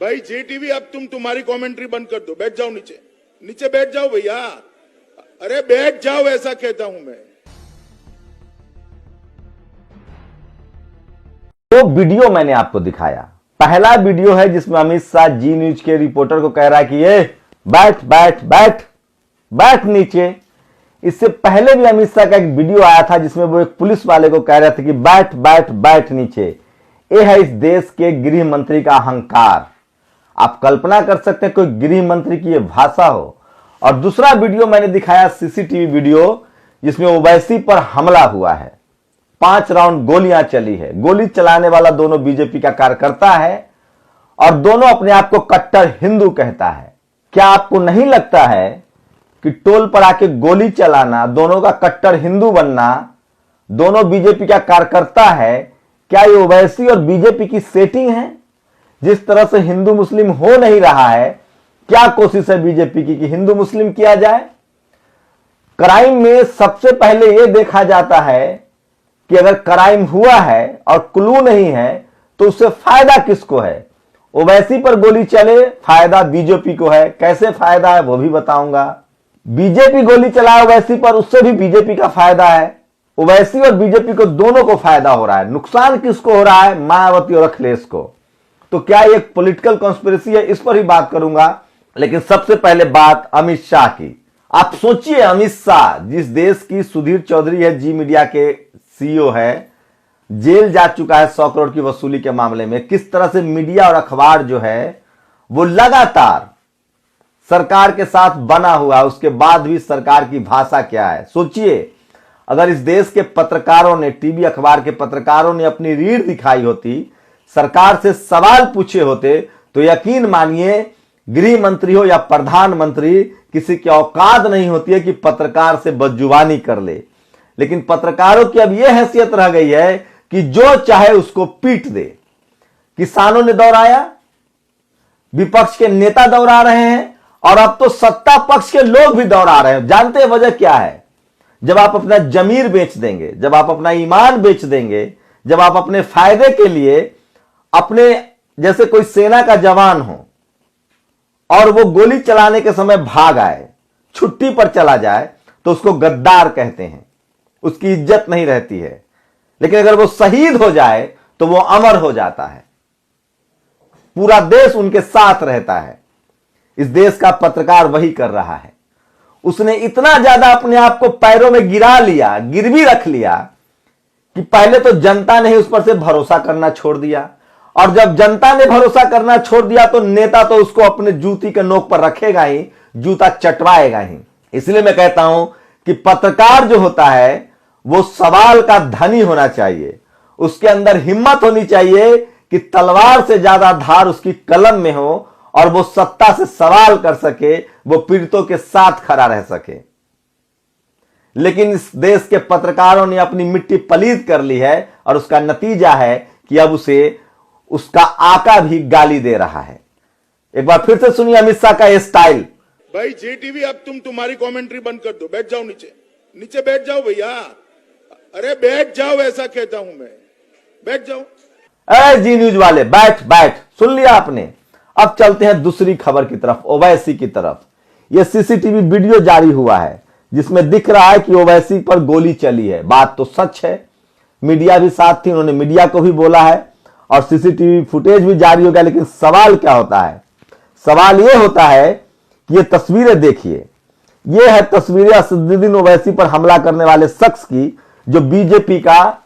भाई जी टीवी, अब तुम्हारी कमेंट्री बंद कर दो, बैठ जाओ नीचे, नीचे बैठ जाओ भैया, अरे बैठ जाओ, ऐसा कहता हूं मैं। तो वीडियो मैंने आपको दिखाया, पहला वीडियो है जिसमें अमित शाह जी न्यूज के रिपोर्टर को कह रहा है कि ये बैठ बैठ बैठ बैठ नीचे। इससे पहले भी अमित शाह का एक वीडियो आया था जिसमें वो एक पुलिस वाले को कह रहे थे कि बैठ बैठ बैठ नीचे। ये है इस देश के गृह मंत्री का अहंकार। आप कल्पना कर सकते हैं कोई गृह मंत्री की ये भाषा हो। और दूसरा वीडियो मैंने दिखाया, सीसीटीवी वीडियो, जिसमें ओवैसी पर हमला हुआ है, 5 राउंड गोलियां चली है। गोली चलाने वाला दोनों बीजेपी का कार्यकर्ता है और दोनों अपने आप को कट्टर हिंदू कहता है। क्या आपको नहीं लगता है कि टोल पर आके गोली चलाना, दोनों का कट्टर हिंदू बनना, दोनों बीजेपी का कार्यकर्ता है, क्या ये ओवैसी और बीजेपी की सेटिंग है? जिस तरह से हिंदू मुस्लिम हो नहीं रहा है, क्या कोशिश है बीजेपी की कि हिंदू मुस्लिम किया जाए? क्राइम में सबसे पहले यह देखा जाता है कि अगर क्राइम हुआ है और क्लू नहीं है तो उससे फायदा किसको है। ओवैसी पर गोली चले, फायदा बीजेपी को है। कैसे फायदा है वो भी बताऊंगा। बीजेपी गोली चलाए ओवैसी पर, उससे भी बीजेपी का फायदा है। ओवैसी और बीजेपी को दोनों को फायदा हो रहा है। नुकसान किसको हो रहा है? मायावती और अखिलेश को। तो क्या ये एक पॉलिटिकल कॉन्स्पिरेसी है? इस पर ही बात करूंगा। लेकिन सबसे पहले बात अमित शाह की। आप सोचिए, अमित शाह जिस देश की, सुधीर चौधरी है जी मीडिया के सीईओ है, जेल जा चुका है 100 करोड़ की वसूली के मामले में, किस तरह से मीडिया और अखबार जो है वो लगातार सरकार के साथ बना हुआ है, उसके बाद भी सरकार की भाषा क्या है। सोचिए, अगर इस देश के पत्रकारों ने, टीवी अखबार के पत्रकारों ने अपनी रीढ़ दिखाई होती, सरकार से सवाल पूछे होते, तो यकीन मानिए गृह मंत्री हो या प्रधानमंत्री, किसी की औकात नहीं होती है कि पत्रकार से बदजुबानी कर ले। लेकिन पत्रकारों की अब यह हैसियत रह गई है कि जो चाहे उसको पीट दे। किसानों ने दौड़ाया, विपक्ष के नेता दौड़ा रहे हैं, और अब तो सत्ता पक्ष के लोग भी दौड़ा रहे हैं। जानते हैं वजह क्या है? जब आप अपना जमीर बेच देंगे, जब आप अपना ईमान बेच देंगे, जब आप अपने फायदे के लिए, अपने जैसे कोई सेना का जवान हो और वो गोली चलाने के समय भाग आए, छुट्टी पर चला जाए, तो उसको गद्दार कहते हैं, उसकी इज्जत नहीं रहती है। लेकिन अगर वो शहीद हो जाए तो वो अमर हो जाता है, पूरा देश उनके साथ रहता है। इस देश का पत्रकार वही कर रहा है। उसने इतना ज्यादा अपने आप को पैरों में गिरा लिया, गिरवी रख लिया, कि पहले तो जनता ने उस पर से भरोसा करना छोड़ दिया, और जब जनता ने भरोसा करना छोड़ दिया तो नेता तो उसको अपने जूती के नोक पर रखेगा ही, जूता चटवाएगा ही। इसलिए मैं कहता हूं कि पत्रकार जो होता है वो सवाल का धनी होना चाहिए। उसके अंदर हिम्मत होनी चाहिए कि तलवार से ज्यादा धार उसकी कलम में हो, और वो सत्ता से सवाल कर सके, वो पीड़ितों के साथ खड़ा रह सके। लेकिन इस देश के पत्रकारों ने अपनी मिट्टी पलीद कर ली है, और उसका नतीजा है कि अब उसे उसका आका भी गाली दे रहा है। एक बार फिर से सुनिए अमित शाह का ये स्टाइल। भाई जी टीवी, अब तुम्हारी कमेंट्री बंद कर दो, बैठ जाओ नीचे, नीचे बैठ जाओ भैया, अरे बैठ जाओ, ऐसा कहता हूं मैं, बैठ जाओ। अरे जी न्यूज वाले, बैठ बैठ, सुन लिया आपने। अब चलते हैं दूसरी खबर की तरफ, ओवैसी की तरफ। यह सीसीटीवी वीडियो जारी हुआ है जिसमें दिख रहा है कि ओवैसी पर गोली चली है। बात तो सच है, मीडिया भी साथ थी, उन्होंने मीडिया को भी बोला है और सीसीटीवी फुटेज भी जारी हो गया। लेकिन सवाल क्या होता है? सवाल यह होता है कि ये तस्वीरें देखिए, ये है तस्वीरें असदुद्दीन ओवैसी पर हमला करने वाले शख्स की, जो बीजेपी का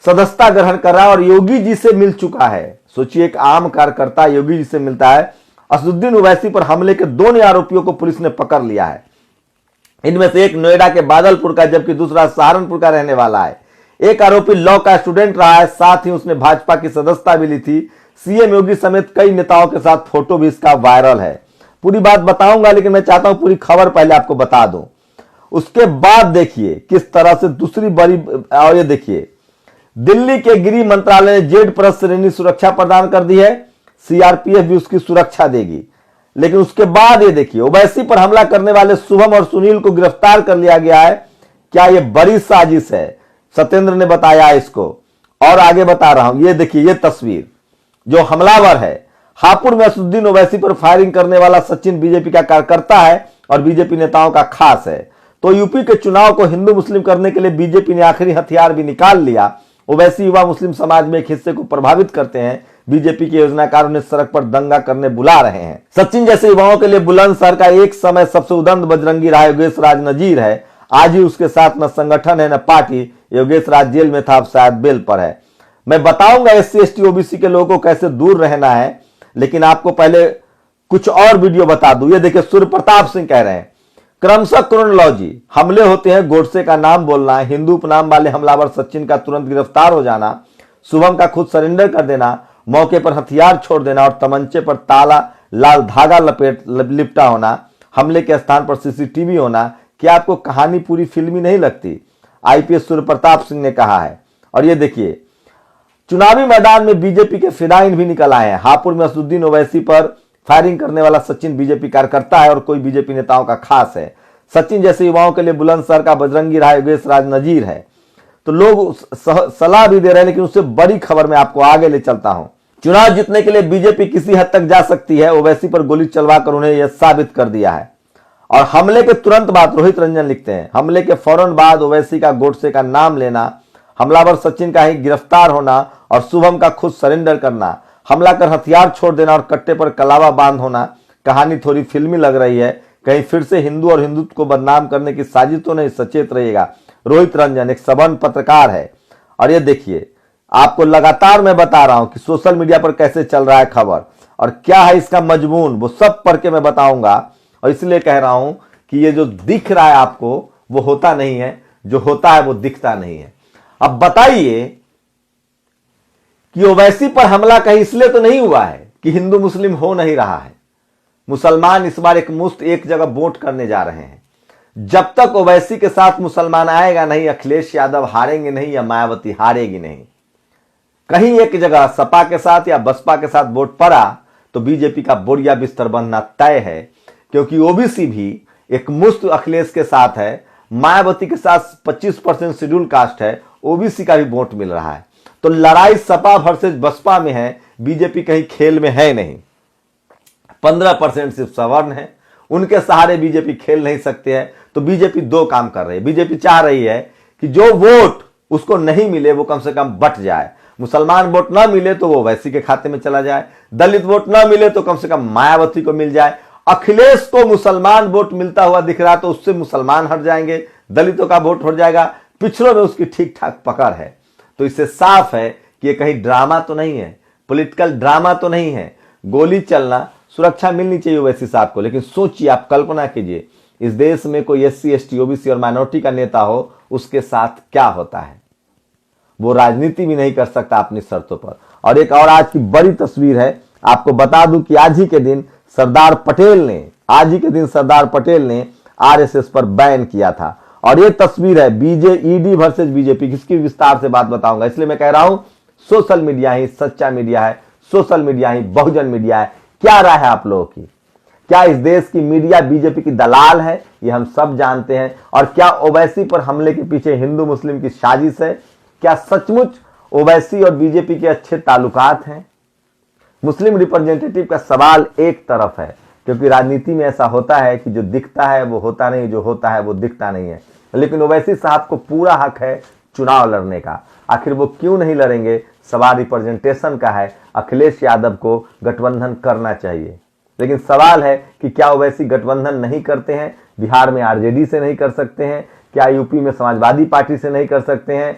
सदस्यता ग्रहण कर रहा है और योगी जी से मिल चुका है। सोचिए, एक आम कार्यकर्ता योगी जी से मिलता है। असदुद्दीन ओवैसी पर हमले के दोनों आरोपियों को पुलिस ने पकड़ लिया है। इनमें से एक नोएडा के बादलपुर का, जबकि दूसरा सहारनपुर का रहने वाला है। एक आरोपी लॉ का स्टूडेंट रहा है, साथ ही उसने भाजपा की सदस्यता भी ली थी। सीएम योगी समेत कई नेताओं के साथ फोटो भी इसका वायरल है। पूरी बात बताऊंगा, लेकिन मैं चाहता हूं पूरी खबर पहले आपको बता दूं। उसके बाद देखिए किस तरह से दूसरी बड़ी, और ये देखिए, दिल्ली के गृह मंत्रालय ने जेड+ श्रेणी सुरक्षा प्रदान कर दी है। सीआरपीएफ भी उसकी सुरक्षा देगी। लेकिन उसके बाद ये देखिए, ओवैसी पर हमला करने वाले शुभम और सुनील को गिरफ्तार कर लिया गया है। क्या ये बड़ी साजिश है? सत्येंद्र ने बताया इसको, और आगे बता रहा हूं। ये देखिए, ये तस्वीर, जो हमलावर है, हापुड़ में असदुद्दीन ओवैसी पर फायरिंग करने वाला सचिन बीजेपी का कार्यकर्ता है और बीजेपी नेताओं का खास है। तो यूपी के चुनाव को हिंदू मुस्लिम करने के लिए बीजेपी ने आखिरी हथियार भी निकाल लिया। ओवैसी युवा मुस्लिम समाज में एक हिस्से को प्रभावित करते हैं। बीजेपी के योजनाकार उन्हें सड़क पर दंगा करने बुला रहे हैं। सचिन जैसे युवाओं के लिए बुलंदशहर का एक समय सबसे उदंड बजरंगी रहा योगेश राज नजीर है। आज ही उसके साथ न संगठन है न पार्टी। योगेश राज जेल में था, अब शायद बेल पर है। मैं बताऊंगा SC ST OBC के लोगों को कैसे दूर रहना है, लेकिन आपको पहले कुछ और वीडियो बता दूं। ये देखिए, सूर्य प्रताप सिंह कह रहे हैं क्रमशः क्रोनोलॉजी, हमले होते हैं, गोडसे का नाम बोलना, हिंदू उपनाम वाले हमलावर सचिन का तुरंत गिरफ्तार हो जाना, शुभम का खुद सरेंडर कर देना, मौके पर हथियार छोड़ देना और तमंचे पर ताला लाल धागा लिपटा होना, हमले के स्थान पर CCTV होना। क्या आपको कहानी पूरी फिल्मी नहीं लगती? IPS सूर्य प्रताप सिंह ने कहा है। और ये देखिए, चुनावी मैदान में बीजेपी के फिदाइन भी निकल आए हैं। हापुड़ में असदुद्दीन ओवैसी पर फायरिंग करने वाला सचिन बीजेपी कार्यकर्ता है और कोई बीजेपी नेताओं का खास है। सचिन जैसे युवाओं के लिए बुलंदशहर का बजरंगी रहा योगेश राज नजीर है। तो लोग सलाह भी दे रहे हैं, लेकिन उससे बड़ी खबर मैं आपको आगे ले चलता हूं। चुनाव जीतने के लिए बीजेपी किसी हद तक जा सकती है। ओवैसी पर गोली चलवाकर उन्हें यह साबित कर दिया है। और हमले के तुरंत बाद रोहित रंजन लिखते हैं, हमले के फौरन बाद ओवैसी का गोडसे का नाम लेना, हमलावर सचिन का ही गिरफ्तार होना और शुभम का खुद सरेंडर करना, हमला कर हथियार छोड़ देना और कट्टे पर कलावा बांध होना। कहानी थोड़ी फिल्मी लग रही है। कहीं फिर से हिंदू और हिंदुत्व को बदनाम करने की साजिश तो नहीं? सचेत रहिएगा। रोहित रंजन एक सवर्ण पत्रकार है। और ये देखिए, आपको लगातार मैं बता रहा हूं कि सोशल मीडिया पर कैसे चल रहा है खबर और क्या है इसका मजमून, वो सब पढ़ के मैं बताऊंगा। और इसलिए कह रहा हूं कि ये जो दिख रहा है आपको वो होता नहीं है, जो होता है वो दिखता नहीं है। अब बताइए कि ओवैसी पर हमला कहीं इसलिए तो नहीं हुआ है कि हिंदू मुस्लिम हो नहीं रहा है। मुसलमान इस बार एक मुश्त एक जगह वोट करने जा रहे हैं। जब तक ओवैसी के साथ मुसलमान आएगा नहीं, अखिलेश यादव हारेंगे नहीं या मायावती हारेगी नहीं। कहीं एक जगह सपा के साथ या बसपा के साथ वोट पड़ा तो बीजेपी का बोरिया बिस्तर बनना तय है, क्योंकि ओबीसी भी एक मुश्त अखिलेश के साथ है, मायावती के साथ 25% शेड्यूल कास्ट है, ओबीसी का भी वोट मिल रहा है। तो लड़ाई सपा वर्सेस बसपा में है, बीजेपी कहीं खेल में है नहीं। 15% सिर्फ सवर्ण है, उनके सहारे बीजेपी खेल नहीं सकते हैं। तो बीजेपी दो काम कर रही है। बीजेपी चाह रही है कि जो वोट उसको नहीं मिले वो कम से कम बट जाए। मुसलमान वोट ना मिले तो वो ओवैसी के खाते में चला जाए, दलित वोट ना मिले तो कम से कम मायावती को मिल जाए। अखिलेश को मुसलमान वोट मिलता हुआ दिख रहा तो उससे मुसलमान हट जाएंगे, दलितों का वोट हट जाएगा। पिछड़ों में उसकी ठीक ठाक पकड़ है। तो इससे साफ है कि ये कहीं ड्रामा तो नहीं है, पॉलिटिकल ड्रामा तो नहीं है। गोली चलना, सुरक्षा मिलनी चाहिए ओवैसी साहब को, लेकिन सोचिए, आप कल्पना कीजिए, इस देश में कोई SC ST OBC और माइनॉरिटी का नेता हो, उसके साथ क्या होता है। वो राजनीति भी नहीं कर सकता अपनी शर्तों पर। और एक और आज की बड़ी तस्वीर है, आपको बता दूं कि आज ही के दिन सरदार पटेल ने RSS पर बैन किया था। और ये तस्वीर है ED वर्सेस बीजेपी, जिसकी विस्तार से बात बताऊंगा। इसलिए मैं कह रहा हूं, सोशल मीडिया ही सच्चा मीडिया है, सोशल मीडिया ही बहुजन मीडिया है। क्या राय है आप लोगों की? क्या इस देश की मीडिया बीजेपी की दलाल है? ये हम सब जानते हैं। और क्या ओवैसी पर हमले के पीछे हिंदू मुस्लिम की साजिश है? क्या सचमुच ओवैसी और बीजेपी के अच्छे ताल्लुकात हैं? मुस्लिम रिप्रेजेंटेटिव का सवाल एक तरफ है, क्योंकि राजनीति में ऐसा होता है कि जो दिखता है वो होता नहीं, जो होता है वो दिखता नहीं है। लेकिन ओवैसी साहब को पूरा हक है चुनाव लड़ने का। आखिर वो क्यों नहीं लड़ेंगे? सवाल रिप्रेजेंटेशन का है। अखिलेश यादव को गठबंधन करना चाहिए, लेकिन सवाल है कि क्या ओवैसी गठबंधन नहीं करते हैं? बिहार में RJD से नहीं कर सकते हैं? क्या यूपी में समाजवादी पार्टी से नहीं कर सकते हैं?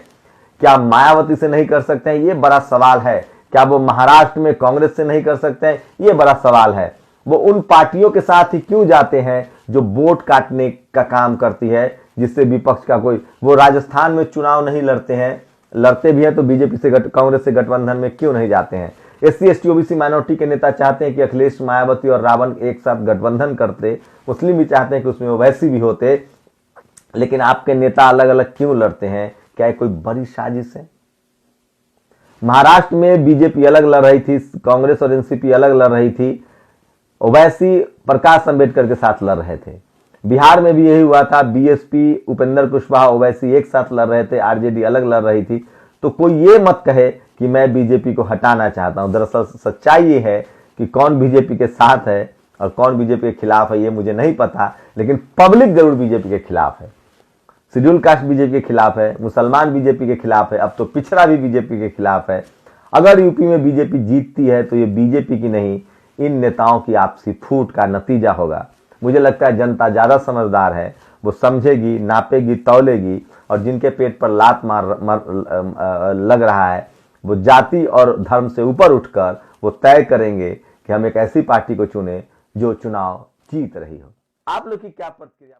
क्या मायावती से नहीं कर सकते हैं? ये बड़ा सवाल है। क्या वो महाराष्ट्र में कांग्रेस से नहीं कर सकते हैं? ये बड़ा सवाल है। वो उन पार्टियों के साथ ही क्यों जाते हैं जो वोट काटने का काम करती है, जिससे विपक्ष का कोई, वो राजस्थान में चुनाव नहीं लड़ते हैं, लड़ते भी हैं तो बीजेपी से कांग्रेस से गठबंधन में क्यों नहीं जाते हैं? SC ST OBC माइनॉरिटी के नेता चाहते हैं कि अखिलेश, मायावती और रावण एक साथ गठबंधन करते। मुस्लिम भी चाहते हैं कि उसमें ओवैसी भी होते। लेकिन आपके नेता अलग अलग क्यों लड़ते हैं? क्या ये कोई बड़ी साजिश है? महाराष्ट्र में बीजेपी अलग लड़ रही थी, कांग्रेस और NCP अलग लड़ रही थी, ओवैसी प्रकाश अंबेडकर के साथ लड़ रहे थे। बिहार में भी यही हुआ था, BSP उपेंद्र कुशवाहा ओवैसी एक साथ लड़ रहे थे, RJD अलग लड़ रही थी। तो कोई ये मत कहे कि मैं बीजेपी को हटाना चाहता हूं। दरअसल सच्चाई ये है कि कौन बीजेपी के साथ है और कौन बीजेपी के खिलाफ है ये मुझे नहीं पता, लेकिन पब्लिक जरूर बीजेपी के खिलाफ है। शेड्यूल कास्ट बीजेपी के खिलाफ है, मुसलमान बीजेपी के खिलाफ है, अब तो पिछड़ा भी बीजेपी के खिलाफ है। अगर यूपी में बीजेपी जीतती है तो ये बीजेपी की नहीं, इन नेताओं की आपसी फूट का नतीजा होगा। मुझे लगता है जनता ज्यादा समझदार है, वो समझेगी, नापेगी, तौलेगी, और जिनके पेट पर लात लग रहा है वो जाति और धर्म से ऊपर उठकर वो तय करेंगे कि हम एक ऐसी पार्टी को चुने जो चुनाव जीत रही हो। आप लोग की क्या प्रतिक्रिया?